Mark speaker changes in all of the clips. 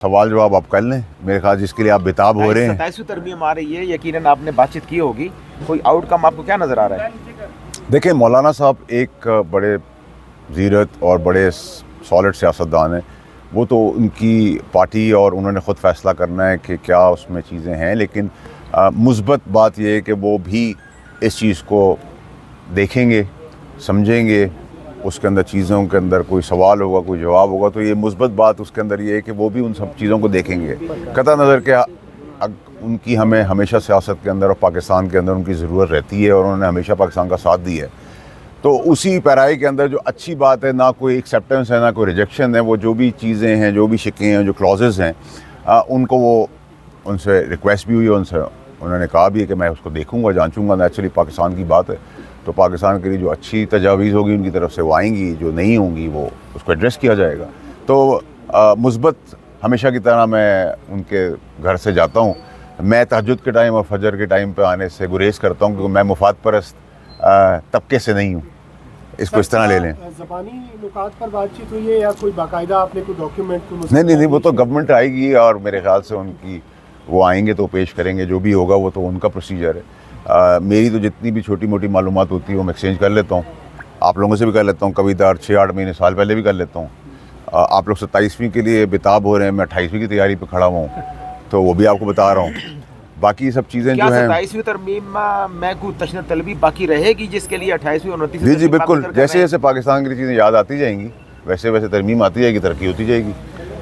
Speaker 1: सवाल जवाब आप कर लें, मेरे ख्याल जिसके लिए आप बेताब हो रहे हैं।
Speaker 2: 27वीं तरमीम आ रही है, यकीनन आपने बातचीत की होगी, कोई आउटकम आपको क्या नज़र आ रहा है?
Speaker 1: देखिए, मौलाना साहब एक बड़े ज़ीरत और बड़े सॉलिड सियासतदान हैं। वो तो उनकी पार्टी और उन्होंने ख़ुद फ़ैसला करना है कि क्या उसमें चीज़ें हैं, लेकिन मुस्बत बात यह है कि वो भी इस चीज़ को देखेंगे, समझेंगे, उसके अंदर चीज़ों के अंदर कोई सवाल होगा, कोई जवाब होगा, तो ये मुस्बत बात उसके अंदर ये है कि वो भी उन सब चीज़ों को देखेंगे। कतई नज़र के उनकी हमें हमेशा सियासत के अंदर और पाकिस्तान के अंदर उनकी ज़रूरत रहती है और उन्होंने हमेशा पाकिस्तान का साथ दिया है। तो उसी पैराई के अंदर जो अच्छी बात है, ना कोई एक्सेप्टेंस है ना कोई रिजेक्शन है, वो जो भी चीज़ें हैं, जो भी शिकें हैं, जो क्लॉजेस हैं, उनको वो उनसे रिक्वेस्ट भी हुई है, उनसे उन्होंने कहा भी है कि मैं उसको देखूंगा, जांचूंगा। नेचुरली पाकिस्तान की बात है, तो पाकिस्तान के लिए जो अच्छी तजावीज़ होगी उनकी तरफ से वो आएंगी, जो नहीं होंगी वो उसको एड्रेस किया जाएगा। तो मुस्बत हमेशा की तरह मैं उनके घर से जाता हूँ। मैं तहज्जुद के टाइम और फजर के टाइम पे आने से गुरेज करता हूँ, क्योंकि मैं मुफाद परस्त तबके से नहीं हूँ, इसको इस तरह ले लें।
Speaker 3: ज़बानी नुकात पर बातचीत हुई है या कोई बाकायदा आपने कोई डॉक्यूमेंट?
Speaker 1: नहीं, वो तो गवर्नमेंट आएगी और मेरे ख्याल से उनकी वो आएंगे तो पेश करेंगे, जो भी होगा वो तो उनका प्रोसीजर है। मेरी तो जितनी भी छोटी मोटी मालूमात होती है वो मैं एक्सचेंज कर लेता हूँ, आप लोगों से भी कर लेता हूँ, कभी 6-8 महीने साल पहले भी कर लेता हूँ। आप लोग 27वीं के लिए बेताब हो रहे हैं, मैं 28वीं की तैयारी पर खड़ा हुआ हूँ, तो वो भी आपको बता रहा हूँ। बाकी सब चीज़ें जो हैं,
Speaker 2: 27वीं तरमीम में कोई तशद्दुद तलबी बाकी रहेगी जिसके लिए 28वीं 29वीं?
Speaker 1: जी बिल्कुल, जैसे जैसे पाकिस्तान की चीज़ें याद आती जाएंगी वैसे वैसे तरमीम आती जाएगी, तरक्की होती जाएगी।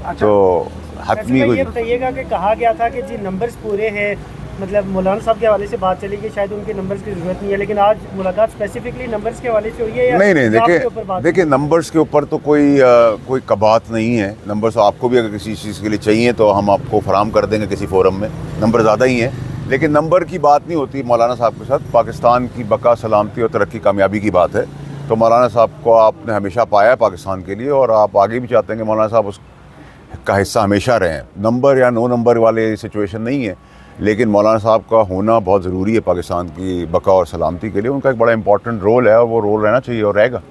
Speaker 3: अच्छा,
Speaker 1: तो हतमी
Speaker 3: ये बताइएगा कि कहा गया था कि जी नंबर्स पूरे हैं, मतलब मौलाना साहब के हवाले से बात चली कि शायद उनके नंबर्स की ज़रूरत नहीं है, लेकिन आज मुलाकात स्पेसिफिकली नंबर्स के हवाले से हुई है या
Speaker 1: नहीं, देखिए नंबर्स के ऊपर तो कोई कबात नहीं है। नंबर्स आपको भी अगर किसी चीज़ के लिए चाहिए तो हम आपको फराम कर देंगे किसी फोरम में। नंबर ज़्यादा ही हैं, लेकिन नंबर की बात नहीं होती मौलाना साहब के साथ। पाकिस्तान की बका, सलामती और तरक्की, कामयाबी की बात है। तो मौलाना साहब को आपने हमेशा पाया है पाकिस्तान के लिए, और आप आगे भी चाहते हैं कि मौलाना साहब उसका हिस्सा हमेशा रहें। नंबर या नो नंबर वाले सिचुएशन नहीं है, लेकिन मौलाना साहब का होना बहुत ज़रूरी है पाकिस्तान की बका और सलामती के लिए। उनका एक बड़ा इंपॉर्टेंट रोल है और वो रोल रहना चाहिए और रहेगा।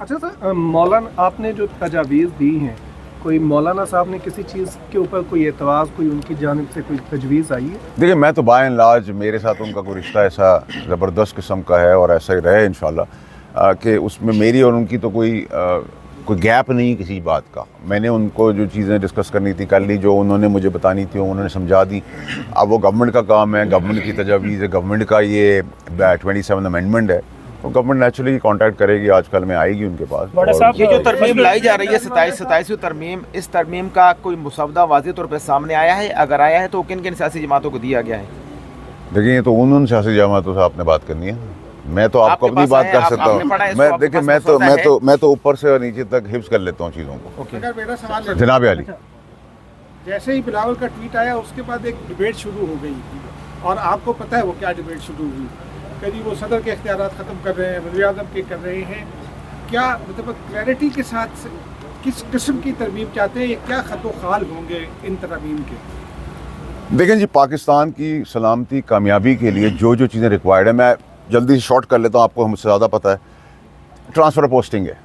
Speaker 3: अच्छा सर, मौलाना आपने जो तजावीज़ दी हैं, कोई मौलाना साहब ने किसी चीज़ के ऊपर कोई एतराज़, कोई उनकी जानिब से कोई तजवीज़ आई है?
Speaker 1: देखिए, मैं तो बाय एंड लार्ज मेरे साथ उनका कोई रिश्ता ऐसा ज़बरदस्त किस्म का है और ऐसा ही रहे इंशाल्लाह, कि उसमें मेरी और उनकी तो कोई गैप नहीं किसी बात का। मैंने उनको जो चीज़ें डिस्कस करनी थी कर ली, जो उन्होंने मुझे बतानी थी उन्होंने समझा दी। अब वो गवर्नमेंट का काम है, गवर्नमेंट की तजावीज़ है, गवर्नमेंट का ये 27 अमेंडमेंट है, तो गवर्नमेंट नेचुरली कांटेक्ट करेगी, आजकल में आएगी उनके पास।
Speaker 2: ये जो तरमीम लाई जा रही है 27वीं तरमीम, इस तरमीम का कोई मुसवदा वाज़ेह तौर पर सामने आया है? अगर आया है तो किन किन सियासी जमातों को दिया गया है?
Speaker 1: देखिए, ये तो उन सियासी जमातों से आपने बात करनी है, मैं तो आपको अपनी बात कर सकता हूँ। मैं देखिए, मैं तो ऊपर से और नीचे तक हिफ्ज कर लेता हूँ चीज़ों को।
Speaker 3: अगर मेरा सवाल
Speaker 1: जनाब अली,
Speaker 3: जैसे ही बिलावल का ट्वीट आया उसके बाद एक डिबेट शुरू हो गई, और आपको पता है वो क्या डिबेट शुरू हुई? कभी वो सदर के इख्तियारात ख़त्म कर रहे हैं, वज़ीर आज़म के कर रहे हैं। क्या मतलब क्लैरिटी के साथ किस किस्म की तरमीम चाहते हैं, ये क्या ख़तो खाल होंगे इन तरमीम के?
Speaker 1: देखें जी, पाकिस्तान की सलामती, कामयाबी के लिए जो जो चीज़ें रिक्वायर्ड है, मैं जल्दी से शॉर्ट कर लेता हूँ, आपको मुझसे ज़्यादा पता है। ट्रांसफ़र पोस्टिंग है,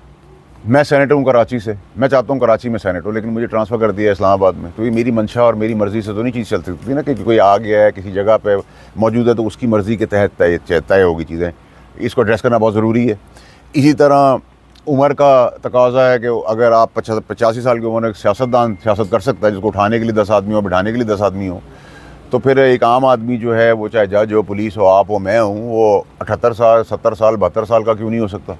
Speaker 1: मैं सेनेटर हूँ कराची से, मैं चाहता हूँ कराची में सेनेटर हूँ, लेकिन मुझे ट्रांसफ़र कर दिया इस्लामाबाद में। तो ये मेरी मंशा और मेरी मर्ज़ी से तो नहीं चीज़ चल सकती थी ना, कि कोई आ गया है किसी जगह पे मौजूद है तो उसकी मर्ज़ी के तहत तय होगी चीज़ें। इसको एड्रेस करना बहुत ज़रूरी है। इसी तरह उम्र का तकाजा है कि अगर आप 85 साल की उम्र में सियासतदान सियासत कर सकता है, जिसको उठाने के लिए 10 आदमी हो, बिठाने के लिए 10 आदमी हो, तो फिर एक आम आदमी जो है, वो चाहे जज हो, पुलिस हो, आप हो, मैं हूँ, वो 78 साल, 70 साल, 72 साल का क्यों नहीं हो सकता?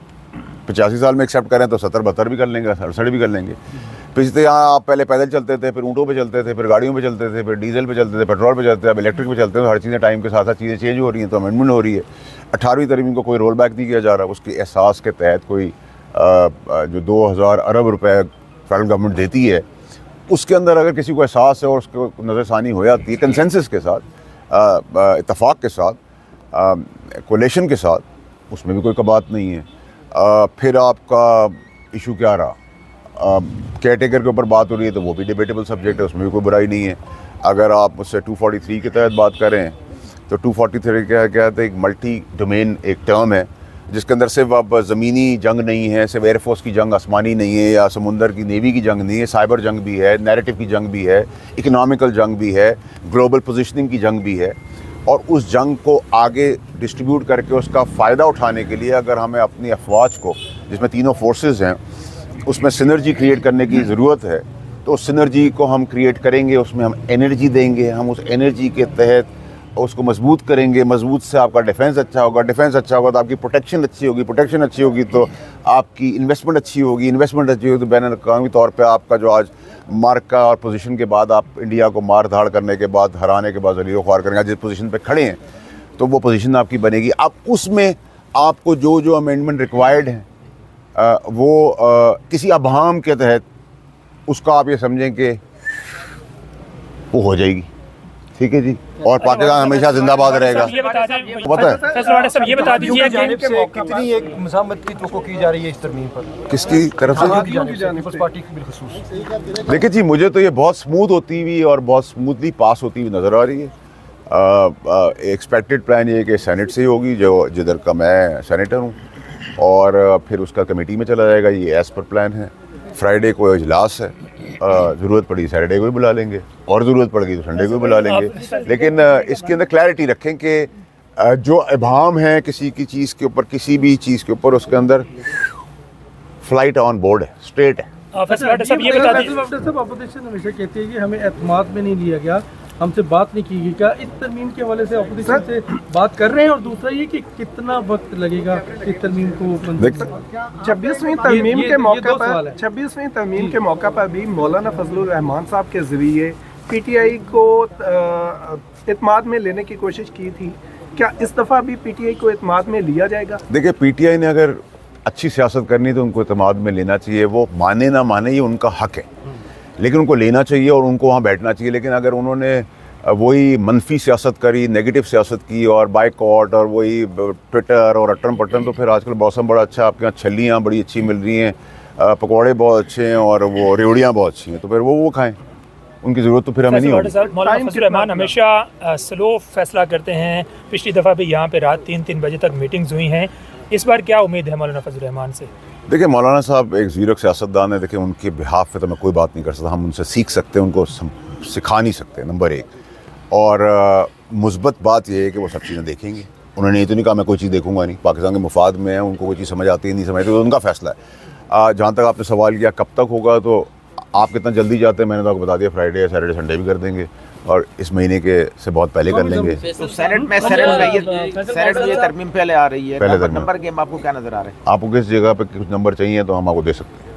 Speaker 1: 85 साल में एक्सेप्ट करें तो 70-72 भी कर लेंगे, 68 भी कर लेंगे। पिछले यहाँ आप पहले पैदल चलते थे, फिर ऊँटों पे चलते थे, फिर गाड़ियों पे चलते थे, फिर डीजल पे चलते थे, पेट्रोल पे चलते थे, अब इलेक्ट्रिक पे चलते हैं। हर चीज़ें टाइम के साथ साथ चीज़ें चेंज हो रही हैं, तो अमेंडमेंट हो रही है। 18वीं तरमीम को कोई रोल बैक नहीं किया जा रहा, उसके एहसास के तहत कोई जो 2000 अरब रुपए फेडरल गवर्नमेंट देती है, उसके अंदर अगर किसी को एहसास है और उसको नज़रसानी हो जाती है कंसेंसस के साथ, इत्तफाक के साथ, कोलेशन के साथ, उसमें भी कोई कबात नहीं है। फिर आपका इशू क्या रहा, केयर टेकर के ऊपर बात हो रही है तो वो भी डिबेटेबल सब्जेक्ट है, उसमें भी कोई बुराई नहीं है। अगर आप उससे 243 के तहत बात करें तो 243 क्या कहते हैं, एक मल्टी डोमेन एक टर्म है जिसके अंदर सिर्फ अब ज़मीनी जंग नहीं है, सिर्फ एयरफोर्स की जंग आसमानी नहीं है, या समुंदर की नेवी की जंग नहीं है, साइबर जंग भी है, नैरेटिव की जंग भी है, इकोनॉमिकल जंग भी है, ग्लोबल पोजीशनिंग की जंग भी है। और उस जंग को आगे डिस्ट्रीब्यूट करके उसका फ़ायदा उठाने के लिए अगर हमें अपनी अफवाज को, जिसमें तीनों फोर्सेस हैं, उसमें सिनर्जी क्रिएट करने की ज़रूरत है, तो उस सिनर्जी को हम क्रिएट करेंगे, उसमें हम एनर्जी देंगे, हम उस एनर्जी के तहत उसको मजबूत करेंगे। मजबूत से आपका डिफेंस अच्छा होगा, डिफेंस अच्छा होगा तो आपकी प्रोटेक्शन अच्छी होगी, प्रोटेक्शन अच्छी होगी तो आपकी इन्वेस्टमेंट अच्छी होगी, इन्वेस्टमेंट अच्छी होगी तो बैन-अल-अक़वामी तौर पे आपका जो आज मार्का और पोजीशन के बाद आप इंडिया को मार धाड़ करने के बाद, हराने के बाद ज़लील ख्वार करेंगे, जिस पोजीशन पे खड़े हैं तो वो पोजीशन आपकी बनेगी। अब उसमें आपको जो जो अमेंडमेंट रिक्वायर्ड हैं वो किसी अबहाम के तहत उसका आप ये समझें कि वो हो जाएगी, ठीक है जी। और पाकिस्तान हमेशा जिंदाबाद रहेगा। पता है
Speaker 4: फैसला साहब ये बता दीजिए कि
Speaker 5: कितनी एक मज़ामत की तवक्को की जा रही है इस तरमीम पर,
Speaker 1: किसकी तरफ से?
Speaker 5: पीपल्स पार्टी की बिलखुसूस।
Speaker 1: देखिए जी, मुझे तो ये बहुत स्मूथ होती हुई और बहुत स्मूथली पास होती हुई नज़र आ रही है। एक्सपेक्टेड प्लान ये है कि सेनेट से ही होगी, जो जिधर का मैं सेनेटर हूँ, और फिर उसका कमेटी में चला जाएगा। ये एज़ पर प्लान है। फ्राइडे को इजलास है, ज़रूरत पड़ी सैटरडे को भी बुला लेंगे, और ज़रूरत पड़ेगी तो संडे को भी बुला लेंगे। लेकिन इसके अंदर क्लैरिटी रखें कि जो इबाम है किसी की चीज़ के ऊपर, किसी भी चीज़ के ऊपर, उसके अंदर फ्लाइट ऑन बोर्ड है, स्ट्रेट है।
Speaker 4: साहब ये बता दीजिए,
Speaker 6: अपोजिशन हमेशा कहती है कि हमें एतमाद में नहीं लिया गया, हमसे बात नहीं की गई। क्या इस तरमीम के हवाले से अपोजिशन से बात कर रहे हैं? और दूसरा ये कि कितना वक्त लगेगा इस तरमीम को?
Speaker 7: 26वीं तरमीम के मौके पर 26वीं तरमीम के मौके पर भी मौलाना फजलुर रहमान साहब के ज़रिए पीटीआई को इत्माद में लेने की कोशिश की थी। क्या इस दफ़ा भी पीटीआई को इत्माद में लिया जाएगा?
Speaker 1: देखिए, पीटीआई ने अगर अच्छी सियासत करनी तो उनको इत्माद में लेना चाहिए। वो माने ना माने ये उनका हक है, लेकिन उनको लेना चाहिए और उनको वहाँ बैठना चाहिए। लेकिन अगर उन्होंने वही मनफी सियासत करी, नेगेटिव सियासत की और बाइकआउट और वही ट्विटर और अटन पटन, तो फिर आजकल मौसम बड़ा अच्छा, आपके यहाँ छलियाँ बड़ी अच्छी मिल रही हैं, पकौड़े बहुत अच्छे हैं और वो रेवड़ियाँ बहुत अच्छी हैं, तो फिर वो खाएँ। उनकी ज़रूरत तो फिर हमें नहीं होगी।
Speaker 4: मौलाना फजलुर रहमान हमेशा स्लो फैसला करते हैं। पिछली दफ़ा भी यहाँ पे रात 3 बजे तक मीटिंग्स हुई हैं। इस बार क्या उम्मीद है मौलाना फजलुर रहमान से?
Speaker 1: देखिए, मौलाना साहब एक ज़ीरक सियासतदान है। देखिए, उनके बिहाफ पे तो मैं कोई बात नहीं कर सकता। हम उनसे सीख सकते हैं, उनको सिखा नहीं सकते, नंबर 1। और मुस्बत बात यह है कि वो सब चीज़ें देखेंगे। उन्होंने ये तो नहीं कहा मैं कोई चीज़ देखूंगा नहीं, पाकिस्तान के मुफाद में है, उनको कोई चीज़ समझ आती है नहीं समझ आती, तो उनका फ़ैसला है। जहाँ तक आपने सवाल किया कब तक होगा, तो आप कितना जल्दी चाहते हैं मैंने तो आपको बता दिया, फ्राइडे सैटरडे संडे भी कर देंगे और इस महीने के से बहुत पहले कर लेंगे।
Speaker 2: तो सेनेट में ये तरमीम पहले आ रही है,
Speaker 1: पहले
Speaker 2: नंबर गेम आपको क्या नज़र आ रहा है?
Speaker 1: आपको किस जगह पे कुछ नंबर चाहिए तो हम आपको दे सकते हैं।